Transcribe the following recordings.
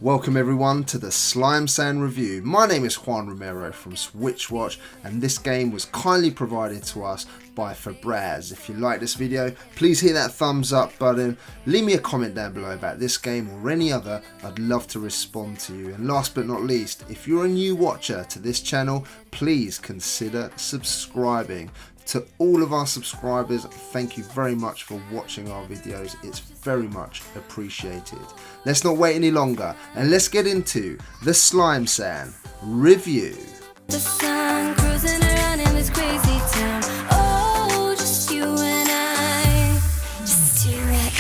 Welcome everyone to the Slime Sand review. My name is Juan Romero from SwitchWatch and this game was kindly provided to us by Fabraz. If you like this video, please hit that thumbs up button, leave me a comment down below about this game or any other. I'd love to respond to you. And last but not least, if you're a new watcher to this channel, please consider subscribing. To all of our subscribers, thank you very much for watching our videos. It's very much appreciated. Let's not wait any longer and let's get into the Slime Sand review. The sun cruising around in this crazy town. Oh, just you and I. Just you and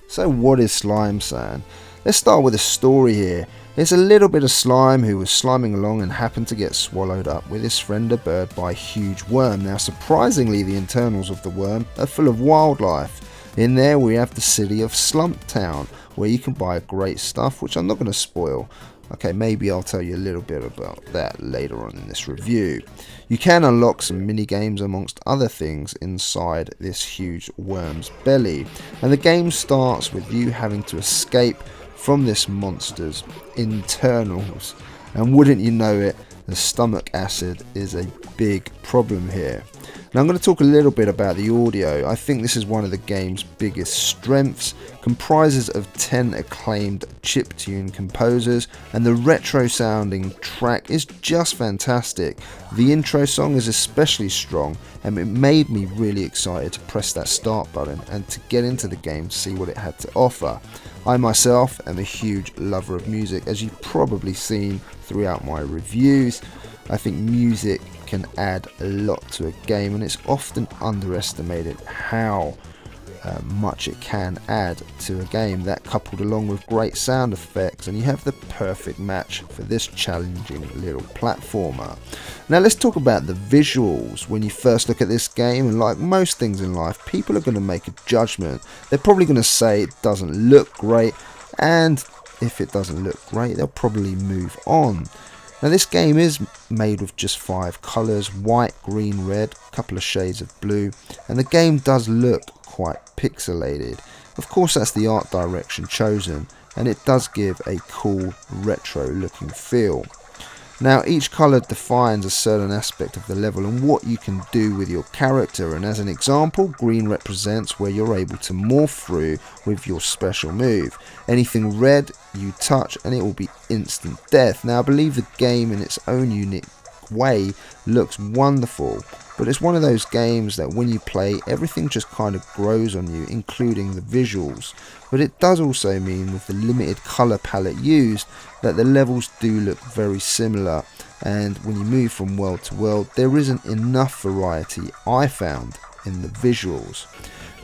So what is Slime Sand? Let's start with a story here. There's a little bit of slime who was sliming along and happened to get swallowed up with his friend a bird by a huge worm. Now surprisingly, the internals of the worm are full of wildlife. In there we have the city of Slump Town, where you can buy great stuff, which I'm not going to spoil. Okay, maybe I'll tell you a little bit about that later on in this review. You can unlock some mini games amongst other things inside this huge worm's belly, and the game starts with you having to escape from this monster's internals, and wouldn't you know it, the stomach acid is a big problem here. Now I'm going to talk a little bit about the audio. I think this is one of the game's biggest strengths. Comprises of 10 acclaimed chiptune composers, and the retro sounding track is just fantastic. The intro song is especially strong and it made me really excited to press that start button and to get into the game to see what it had to offer. I myself am a huge lover of music, as you've probably seen throughout my reviews. I think music can add a lot to a game, and it's often underestimated how much it can add to a game. That coupled along with great sound effects, and you have the perfect match for this challenging little platformer. Now let's talk about the visuals. When you first look at this game, and like most things in life, people are going to make a judgment. They're probably going to say it doesn't look great, and if it doesn't look great, they'll probably move on. Now this game is made with just 5 colours: white, green, red, a couple of shades of blue, and the game does look quite pixelated. Of course that's the art direction chosen, and it does give a cool retro looking feel. Now each colour defines a certain aspect of the level and what you can do with your character, and as an example, green represents where you're able to morph through with your special move. Anything red you touch and it will be instant death. Now I believe the game in its own unique way looks wonderful, but it's one of those games that when you play, everything just kind of grows on you, including the visuals. But it does also mean, with the limited colour palette used, that the levels do look very similar, and when you move from world to world, there isn't enough variety, I found, in the visuals.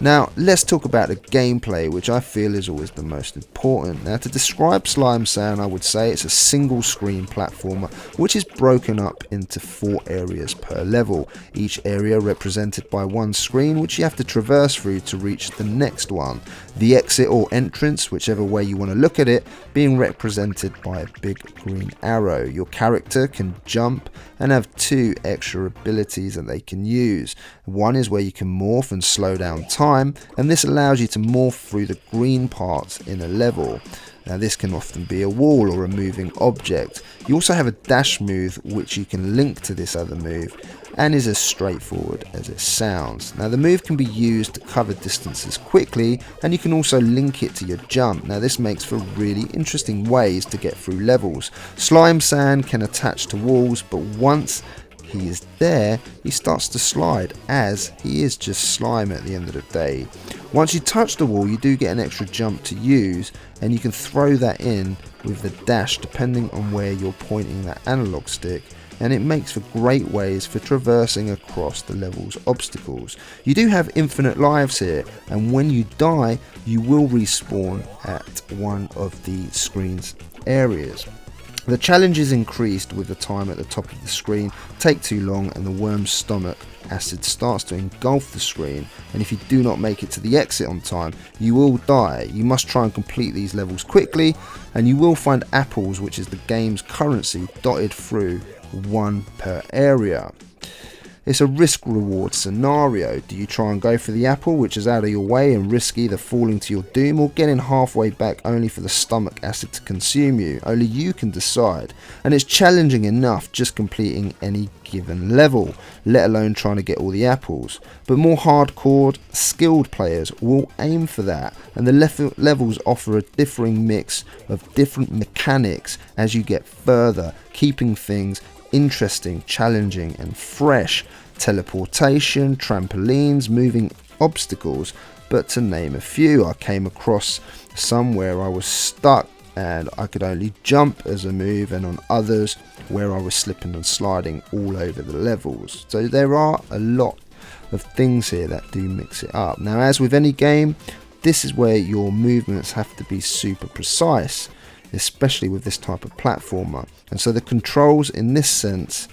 Now let's talk about the gameplay, which I feel is always the most important. Now to describe Slime Sand, I would say it's a single screen platformer which is broken up into 4 areas per level, each area represented by one screen which you have to traverse through to reach the next one. The exit or entrance, whichever way you want to look at it, being represented by a big green arrow. Your character can jump and have 2 extra abilities that they can use. One is where you can morph and slow down time, and this allows you to morph through the green parts in a level. Now this can often be a wall or a moving object. You also have a dash move which you can link to this other move, and is as straightforward as it sounds. Now the move can be used to cover distances quickly, and you can also link it to your jump. Now this makes for really interesting ways to get through levels. Slime Sand can attach to walls, but once he is there, he starts to slide, as he is just slime at the end of the day. Once you touch the wall, you do get an extra jump to use, and you can throw that in with the dash depending on where you're pointing that analog stick, and it makes for great ways for traversing across the level's obstacles. You do have infinite lives here, and when you die you will respawn at one of the screen's areas. The challenge is increased with the time at the top of the screen take too long, and the worm's stomach acid starts to engulf the screen, and if you do not make it to the exit on time, you will die. You must try and complete these levels quickly, and you will find apples, which is the game's currency, dotted through 1 per area. It's a risk-reward scenario. Do you try and go for the apple, which is out of your way, and risk either falling to your doom or getting halfway back only for the stomach acid to consume you? Only you can decide. And it's challenging enough just completing any given level, let alone trying to get all the apples. But more hardcore, skilled players will aim for that, and the levels offer a differing mix of different mechanics as you get further, keeping things interesting, challenging and fresh. Teleportation, trampolines, moving obstacles, but to name a few. I came across some where I was stuck and I could only jump as a move, and on others where I was slipping and sliding all over the levels. So there are a lot of things here that do mix it up. Now, as with any game, this is where your movements have to be super precise, especially with this type of platformer, and so the controls in this sense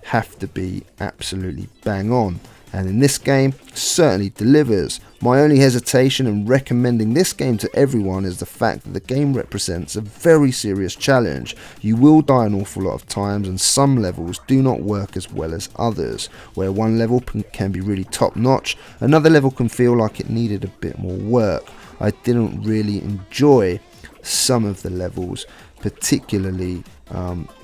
have to be absolutely bang on, and in this game certainly delivers. My only hesitation in recommending this game to everyone is the fact that the game represents a very serious challenge. You will die an awful lot of times, and some levels do not work as well as others. Where one level can be really top notch, another level can feel like it needed a bit more work. I didn't really enjoy some of the levels, particularly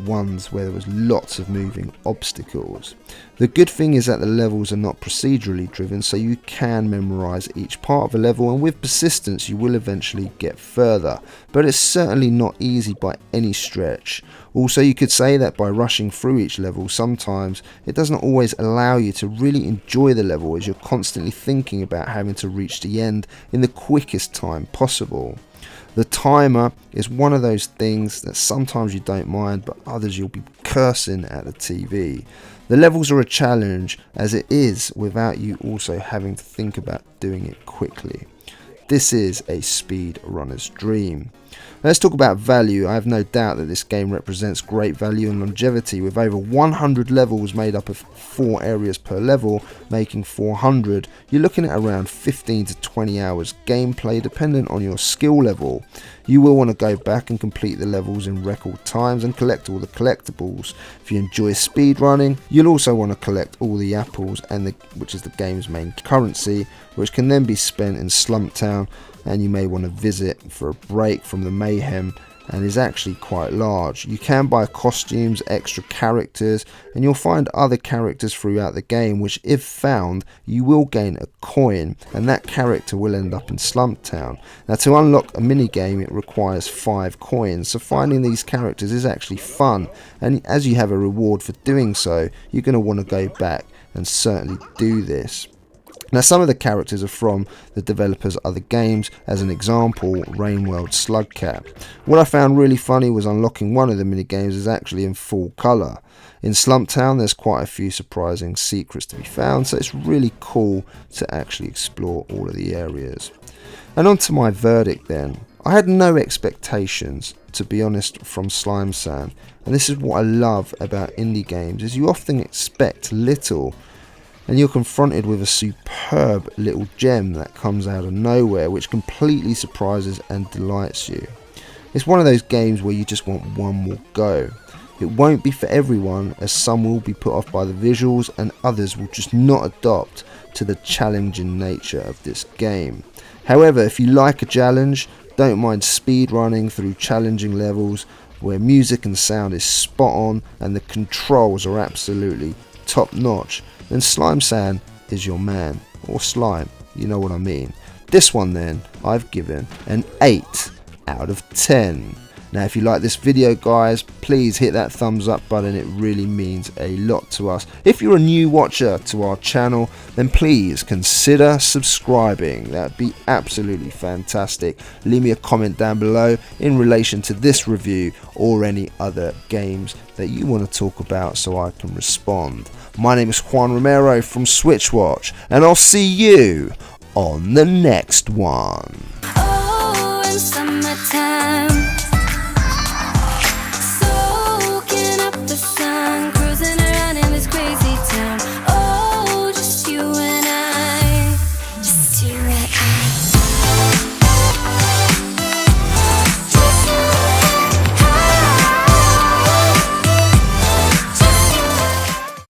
ones where there was lots of moving obstacles. The good thing is that the levels are not procedurally driven, so you can memorize each part of a level, and with persistence you will eventually get further, but it's certainly not easy by any stretch. Also, you could say that by rushing through each level, sometimes it doesn't always allow you to really enjoy the level, as you're constantly thinking about having to reach the end in the quickest time possible. The timer is one of those things that sometimes you don't mind, but others you'll be cursing at the TV. The levels are a challenge as it is, without you also having to think about doing it quickly. This is a speed runner's dream. Let's talk about value. I have no doubt that this game represents great value and longevity, with over 100 levels made up of 4 areas per level, making 400. You're looking at around 15 to 20 hours gameplay, dependent on your skill level. You will want to go back and complete the levels in record times and collect all the collectibles. If you enjoy speedrunning, you'll also want to collect all the apples, which is the game's main currency, which can then be spent in Slump Town, and you may want to visit for a break from the mayhem, and is actually quite large. You can buy costumes, extra characters, and you'll find other characters throughout the game, which if found you will gain a coin, and that character will end up in Slump Town. Now, to unlock a mini game it requires 5 coins, so finding these characters is actually fun, and as you have a reward for doing so, you're going to want to go back and certainly do this. Now, some of the characters are from the developers' other games, as an example, Rainworld Slugcat. What I found really funny was unlocking one of the minigames is actually in full colour. In Slump Town there's quite a few surprising secrets to be found, so it's really cool to actually explore all of the areas. And on to my verdict then. I had no expectations, to be honest, from Slime Sand, and this is what I love about indie games, is you often expect little, and you're confronted with a superb little gem that comes out of nowhere, which completely surprises and delights you. It's one of those games where you just want one more go. It won't be for everyone, as some will be put off by the visuals and others will just not adopt to the challenging nature of this game. However, if you like a challenge, don't mind speed running through challenging levels where music and sound is spot on and the controls are absolutely top notch, then Slime Sand is your man, or slime, you know what I mean. This one then, I've given an 8 out of 10. Now, if you like this video, guys, please hit that thumbs up button, it really means a lot to us. If you're a new watcher to our channel, then please consider subscribing, that would be absolutely fantastic. Leave me a comment down below in relation to this review or any other games that you want to talk about so I can respond. My name is Juan Romero from SwitchWatch, and I'll see you on the next one. Oh, in summertime.